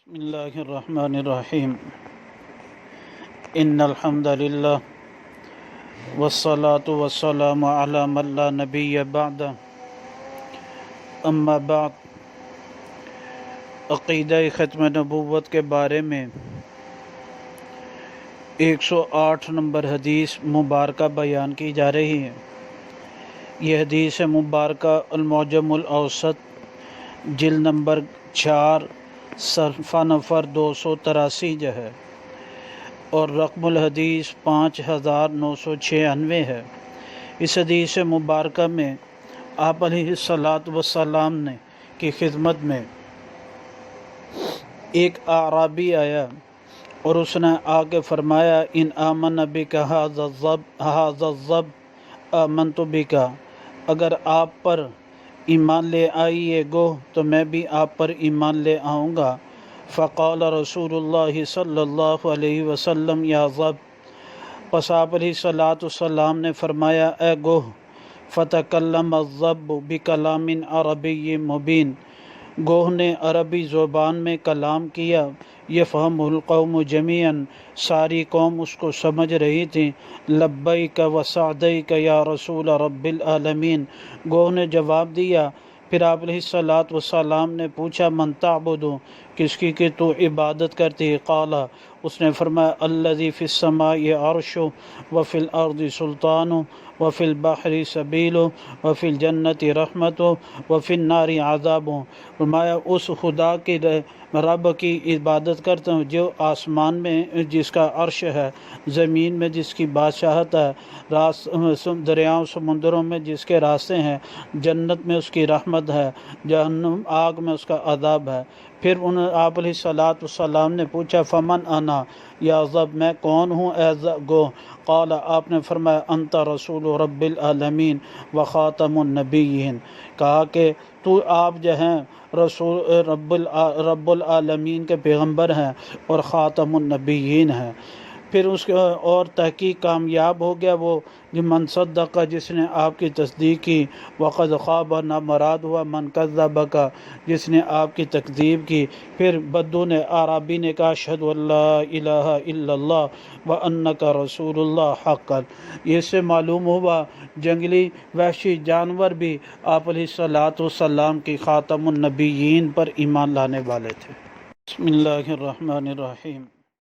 بسم اللہ الرحمن الرحیم ان الحمد للہ والصلاة والسلام علی من لا نبی بعد اما بعد عقیدہ ختم نبوت کے بارے میں 108 نمبر حدیث مبارکہ بیان کی جا رہی ہے۔ یہ حدیث مبارکہ المعجم الاوسط جلد نمبر 4 صفحہ نفر 283 جو ہے اور رقم الحدیث 5996 ہے۔ اس حدیث مبارکہ میں آپ علیہ الصلاۃ والسلام نے کی خدمت میں ایک اعرابی آیا اور اس نے آ کے فرمایا ان آمن بک ھذا الظب آمنت بک، اگر آپ پر ایمان لے آئی یہ گوہ تو میں بھی آپ پر ایمان لے آؤں گا۔ فقال رسول اللہ صلی اللہ علیہ وسلم یا ظب، پس آپ علیہ الصلاۃ والسلام نے فرمایا اے گوہ، فتکلم الظب بکلام عربی مبین، گوہ نے عربی زبان میں کلام کیا، یفہم القوم جمیعاً، ساری قوم اس کو سمجھ رہی تھی۔ لبیک و سعدیک یا رسول رب العالمین، گوہ نے جواب دیا۔ پھر آپ علیہ الصلاۃ والسلام نے پوچھا من تعبد، کس کی کہ تو عبادت کرتی؟ قال، اس نے فرمایا الذی فی السماء عرش وفی الارض سلطان وفی البحر سبیل وفی الجنت رحمت وفی النار عذاب، فرمایا اس خدا کی رب کی عبادت کرتا ہوں جو آسمان میں جس کا عرش ہے، زمین میں جس کی بادشاہت ہے، دریاؤں سمندروں میں جس کے راستے ہیں، جنت میں اس کی رحمت ہے، جہنم آگ میں اس کا عذاب ہے۔ پھر آپ علیہ الصلاۃ والسلام نے پوچھا فمن انا یا ظب، میں کون ہوں اے گوہ؟ قال، آپ نے فرمایا انت رسول رب العالمین و خاتم النبیین، کہا کہ تو آپ جو ہیں رسول رب العالمین کے پیغمبر ہیں اور خاتم النبیین ہیں۔ پھر اس کے اور تحقیق کامیاب ہو گیا وہ من صدق، جس نے آپ کی تصدیق کی، وقد خاب، نہ مراد ہوا من کذبک، جس نے آپ کی تکذیب کی۔ پھر بدو نے اعرابی نے کہا اشہد ان لا الہ الا اللہ وانک رسول اللہ حقا، اس سے معلوم ہوا جنگلی وحشی جانور بھی آپ علیہ الصلاۃ والسلام کی خاتم النبیین پر ایمان لانے والے تھے۔ بسم اللہ الرحمن الرحیم۔